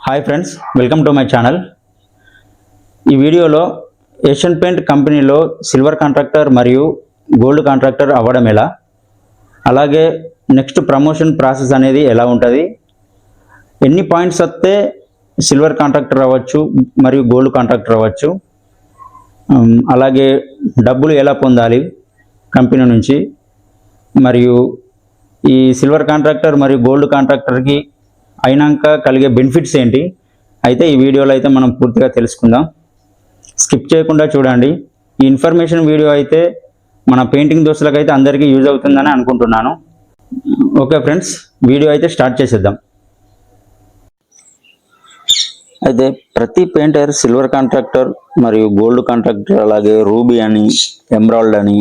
Hi friends, welcome to my channel. ఈ వీడియోలో Asian paint కంపెనీలో సిల్వర్ కాంట్రాక్టర్ మరియు గోల్డ్ కాంట్రాక్టర్ అవ్వడం ఎలా, అలాగే నెక్స్ట్ ప్రమోషన్ ప్రాసెస్ అనేది ఎలా ఉంటుంది, ఎన్ని పాయింట్స్ వస్తే సిల్వర్ కాంట్రాక్టర్ అవ్వచ్చు మరియు గోల్డ్ కాంట్రాక్టర్ అవ్వచ్చు, అలాగే డబ్బులు ఎలా పొందాలి కంపెనీ నుంచి, మరియు ఈ సిల్వర్ కాంట్రాక్టర్ మరియు గోల్డ్ కాంట్రాక్టర్కి అయినాక కలిగే బెనిఫిట్స్ ఏంటి అయితే ఈ వీడియోలో అయితే మనం పూర్తిగా తెలుసుకుందాం. స్కిప్ చేయకుండా చూడండి. ఈ ఇన్ఫర్మేషన్ వీడియో అయితే మన పెయింటింగ్ దోస్తులకు అయితే అందరికీ యూజ్ అవుతుందని అనుకుంటున్నాను. ఓకే ఫ్రెండ్స్, వీడియో అయితే స్టార్ట్ చేసేద్దాం. అయితే ప్రతి పెయింటర్ సిల్వర్ కాంట్రాక్టర్ మరియు గోల్డ్ కాంట్రాక్టర్, అలాగే రూబీ అని, ఎమరాల్డ్ అని,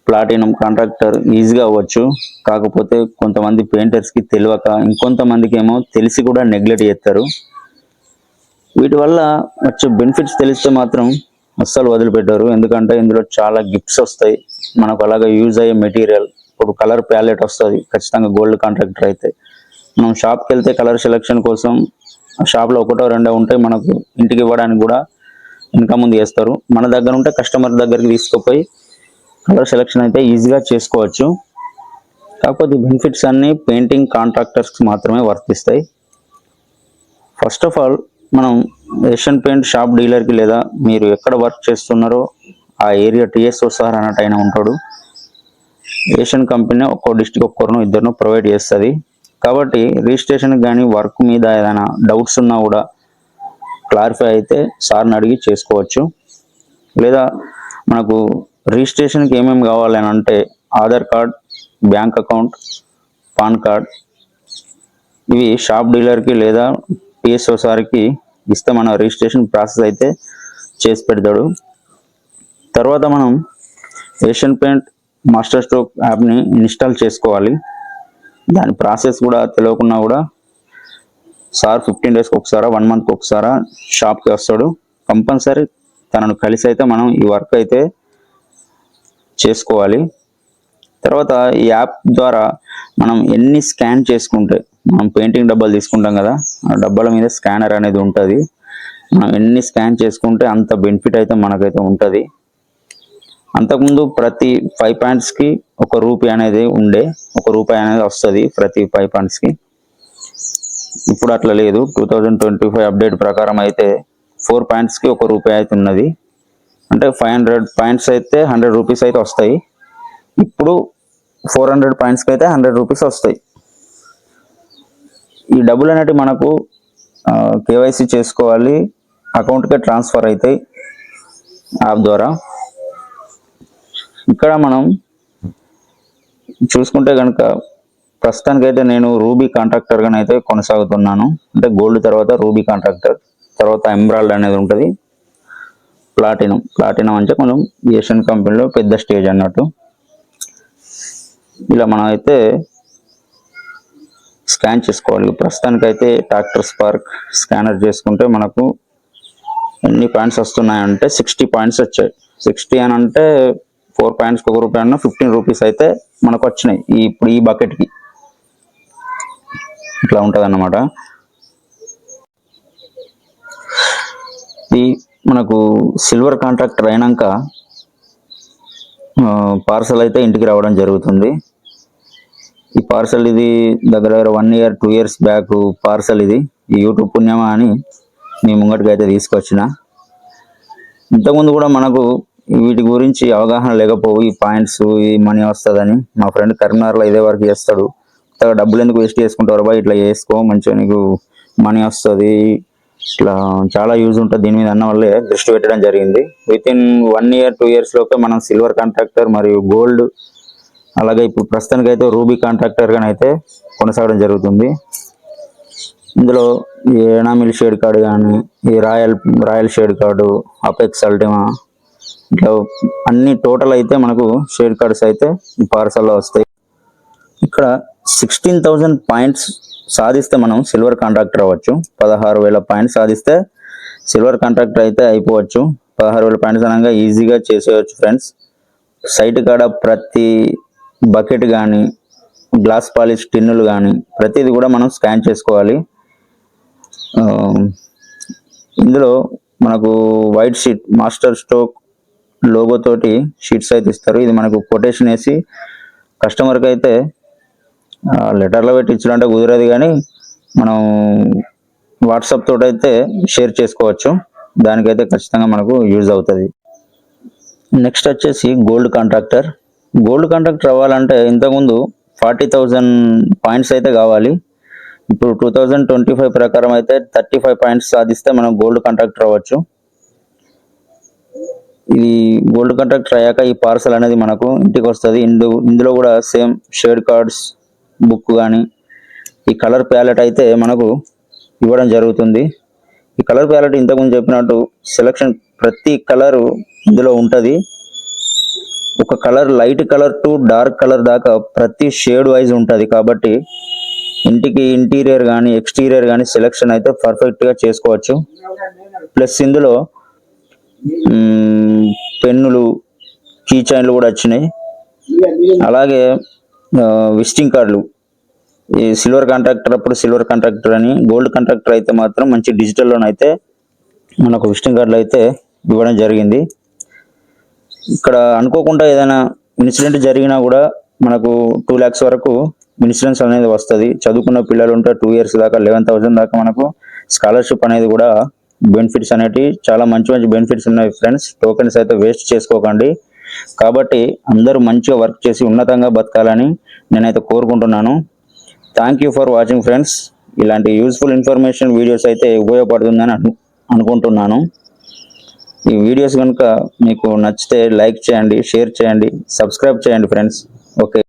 ప్లాటినం కాంట్రాక్టర్ ఈజీగా అవ్వచ్చు. కాకపోతే కొంతమంది పెయింటర్స్కి తెలియక, ఇంకొంతమందికి ఏమో తెలిసి కూడా నెగ్లెక్ట్ చేస్తారు. వీటి వల్ల వచ్చే బెనిఫిట్స్ తెలిస్తే మాత్రం అస్సలు వదిలిపెట్టారు. ఎందుకంటే ఇందులో చాలా గిఫ్ట్స్ వస్తాయి మనకు, అలాగే యూజ్ అయ్యే మెటీరియల్. ఇప్పుడు కలర్ ప్యాలెట్ వస్తుంది ఖచ్చితంగా గోల్డ్ కాంట్రాక్టర్ అయితే. మనం షాప్కి వెళ్తే కలర్ సెలెక్షన్ కోసం షాప్లో ఒకటో రెండో ఉంటాయి, మనకు ఇంటికి ఇవ్వడానికి కూడా ఇంకా ముందు చేస్తారు. మన దగ్గర ఉంటే కస్టమర్ దగ్గరికి తీసుకుపోయి కలర్ సెలెక్షన్ అయితే ఈజీగా చేసుకోవచ్చు. కాకపోతే బెనిఫిట్స్ అన్నీ పెయింటింగ్ కాంట్రాక్టర్స్కి మాత్రమే వర్తిస్తాయి. ఫస్ట్ ఆఫ్ ఆల్, మనం ఏషియన్ పెయింట్ షాప్ డీలర్కి, లేదా మీరు ఎక్కడ వర్క్ చేస్తున్నారో ఆ ఏరియా టీఎస్ఓ సార్ అన్నట్టు అయినా ఉంటాడు. ఏషియన్ కంపెనీ ఒక్కో డిస్ట్రిక్ట్ ఒక్కరినో ఇద్దరినో ప్రొవైడ్ చేస్తుంది. కాబట్టి రిజిస్ట్రేషన్కి కానీ వర్క్ మీద ఏదైనా డౌట్స్ ఉన్నా కూడా క్లారిఫై అయితే సార్ని అడిగి చేసుకోవచ్చు. లేదా మనకు రిజిస్ట్రేషన్కి ఏమేమి కావాలని అంటే Aadhaar card, bank account, pan card, ఇవి షాప్ డీలర్కి లేదా పిఎస్ఓ సార్కి ఇస్తే మన రిజిస్ట్రేషన్ ప్రాసెస్ అయితే చేసి పెడతాడు. తర్వాత మనం ఏషియన్ పెయింట్ మాస్టర్ స్ట్రోక్ యాప్ని ఇన్స్టాల్ చేసుకోవాలి. దాని ప్రాసెస్ కూడా తెలియకున్నా కూడా సార్ 15 డేస్కి ఒకసారి, 1 మంత్కి ఒకసారి షాప్కి వస్తాడు. కంపల్సరీ తనను కలిసి అయితే మనం ఈ వర్క్ అయితే చేసుకోవాలి. తర్వాత ఈ యాప్ ద్వారా మనం ఎన్ని స్కాన్ చేసుకుంటే, మనం పెయింటింగ్ డబ్బాలు తీసుకుంటాం కదా, ఆ డబ్బాల మీద స్కానర్ అనేది ఉంటుంది. మనం ఎన్ని స్కాన్ చేసుకుంటే అంత బెనిఫిట్ అయితే మనకైతే ఉంటుంది. అంతకుముందు ప్రతి 5 పాయింట్స్కి ₹1 అనేది ఉండే, ₹1 అనేది వస్తుంది ప్రతి 5 పాయింట్స్కి. ఇప్పుడు అట్లా లేదు. 2025 అప్డేట్ ప్రకారం అయితే 4 పాయింట్స్కి ₹1 అయితే ఉన్నది. అంటే 500 పాయింట్స్ అయితే ₹100 అయితే వస్తాయి. ఇప్పుడు 400 పాయింట్స్కి అయితే ₹100 వస్తాయి. ఈ డబ్బులు అనేవి మనకు కేవైసీ చేసుకోవాలి, అకౌంట్కే ట్రాన్స్ఫర్ అవుతాయి యాప్ ద్వారా. ఇక్కడ మనం చూసుకుంటే కనుక ప్రస్తుతానికైతే నేను రూబీ కాంట్రాక్టర్గానే అయితే కొనసాగుతున్నాను. అంటే గోల్డ్ తర్వాత రూబీ కాంట్రాక్టర్, తర్వాత ఎమరాల్డ్ అనేది ఉంటుంది. ప్లాటినం అంటే కొంచెం ఏషియన్ కంపెనీలో పెద్ద స్టేజ్ అన్నట్టు. ఇలా మనం అయితే స్కాన్ చేసుకోవాలి. ప్రస్తుతానికైతే ట్రాక్టర్ స్పార్క్ స్కానర్ చేసుకుంటే మనకు ఎన్ని పాయింట్స్ వస్తున్నాయంటే 60 పాయింట్స్ వచ్చాయి. 60 అని అంటే 4 పాయింట్స్కి ₹1 అన్న ₹15 అయితే మనకు వచ్చినాయి ఇప్పుడు ఈ బకెట్కి. ఇట్లా ఉంటుంది అన్నమాట. ఈ మనకు సిల్వర్ కాంట్రాక్టర్ అయినాక పార్సల్ అయితే ఇంటికి రావడం జరుగుతుంది. ఈ పార్సల్ ఇది దగ్గర 1 ఇయర్ 2 ఇయర్స్ బ్యాక్ పార్సల్ ఇది. ఈ యూట్యూబ్ పుణ్యమా అని మీ ముంగటికి అయితే తీసుకొచ్చిన. ఇంతకుముందు కూడా మనకు వీటి గురించి అవగాహన లేకపోవు, ఈ పాయింట్స్, ఈ మనీ వస్తుందని. మా ఫ్రెండ్ కరీంనగర్లో ఇదే వర్క్ చేస్తాడు. డబ్బులు ఎందుకు వేస్ట్ చేసుకుంటారు బాయ్, ఇట్లా చేసుకో, మంచిగా నీకు మనీ వస్తుంది, ఇట్లా చాలా యూజ్ ఉంటుంది దీని మీద అన్న వల్లే దృష్టి పెట్టడం జరిగింది. వితిన్ 1 ఇయర్ 2 ఇయర్స్ లోపే మనం సిల్వర్ కాంట్రాక్టర్ మరియు గోల్డ్, అలాగే ఇప్పుడు ప్రస్తుతానికి అయితే రూబీ కాంట్రాక్టర్గానే అయితే కొనసాగడం జరుగుతుంది. ఇందులో ఈ ఎనామిల్ షేడ్ కార్డు కానీ, ఈ royal shade card, apex Ultima, ఇట్లా అన్ని టోటల్ అయితే మనకు షేడ్ కార్డ్స్ అయితే ఈ పార్సల్లో వస్తాయి. ఇక్కడ 16,000 పాయింట్స్ సాధిస్తే మనం సిల్వర్ కాంట్రాక్టర్ అవ్వచ్చు. 16,000 పాయింట్స్ సాధిస్తే సిల్వర్ కాంట్రాక్టర్ అయితే అయిపోవచ్చు. 16,000 పాయింట్స్ అనగా ఈజీగా చేసేయచ్చు ఫ్రెండ్స్. సైట్ కాడ ప్రతి బకెట్ కానీ, గ్లాస్ పాలిష్ టిన్నులు కానీ ప్రతిది కూడా మనం స్కాన్ చేసుకోవాలి. ఆ, ఇందులో మనకు white sheet master stroke logo తోటి షీట్స్ అయితే ఇస్తారు. ఇది మనకు కొటేషన్ వేసి కస్టమర్కి అయితే లెటర్లో పెట్టి ఇచ్చాలంటే కుదరదు, కానీ మనం వాట్సాప్ తోటి అయితే షేర్ చేసుకోవచ్చు. దానికైతే ఖచ్చితంగా మనకు యూజ్ అవుతుంది. నెక్స్ట్ వచ్చేసి గోల్డ్ కాంట్రాక్టర్. గోల్డ్ కాంట్రాక్టర్ అవ్వాలంటే ఇంతకుముందు 40,000 పాయింట్స్ అయితే కావాలి. ఇప్పుడు 2025 ప్రకారం అయితే 35 పాయింట్స్ సాధిస్తే మనం గోల్డ్ కాంట్రాక్టర్ అవ్వచ్చు. ఇది గోల్డ్ కాంట్రాక్టర్ అయ్యాక ఈ పార్సల్ అనేది మనకు ఇంటికి వస్తుంది. ఇందులో కూడా సేమ్ షేడ్ కార్డ్స్, బుక్ కానీ ఈ కలర్ ప్యాలెట్ అయితే మనకు ఇవ్వడం జరుగుతుంది. ఈ కలర్ ప్యాలెట్ ఇంతకుముందు చెప్పినట్టు సెలక్షన్ ప్రతి కలరు ఇందులో ఉంటుంది. ఒక colour light colour to dark colour దాకా ప్రతి షేడ్ వైజ్ ఉంటుంది. కాబట్టి ఇంటికి ఇంటీరియర్ కానీ ఎక్స్టీరియర్ కానీ సెలెక్షన్ అయితే పర్ఫెక్ట్గా చేసుకోవచ్చు. ప్లస్ ఇందులో పెన్నులు, కీ చైన్లు కూడా వచ్చినాయి. అలాగే విజిటింగ్ కార్డులు, ఈ సిల్వర్ కాంట్రాక్టర్ అప్పుడు సిల్వర్ కాంట్రాక్టర్ అని, గోల్డ్ కాంట్రాక్టర్ అయితే మాత్రం మంచి డిజిటల్లోనైతే మనకు విజిటింగ్ కార్డులు అయితే ఇవ్వడం జరిగింది. ఇక్కడ అనుకోకుండా ఏదైనా ఇన్సిడెంట్ జరిగినా కూడా మనకు 2 lakhs వరకు ఇన్సూరెన్స్ అనేది వస్తుంది. చదువుకున్న పిల్లలు ఉంటే 2 years దాకా 11,000 దాకా మనకు స్కాలర్షిప్ అనేది కూడా బెనిఫిట్స్ అనేవి చాలా మంచి మంచి బెనిఫిట్స్ ఉన్నాయి ఫ్రెండ్స్. టోకెన్స్ అయితే వేస్ట్ చేసుకోకండి. కాబట్టి అందరూ మంచిగా వర్క్ చేసి ఉన్నతంగా బతకాలని నేనైతే కోరుకుంటున్నాను. Thank you for watching friends. ఇలాంటి యూస్ఫుల్ ఇన్ఫర్మేషన్ వీడియోస్ అయితే ఉపయోగపడుతుందని అనుకుంటున్నాను. ఈ వీడియోస్ కనుక మీకు నచ్చితే లైక్ చేయండి, షేర్ చేయండి, సబ్స్క్రైబ్ చేయండి ఫ్రెండ్స్. ఓకే.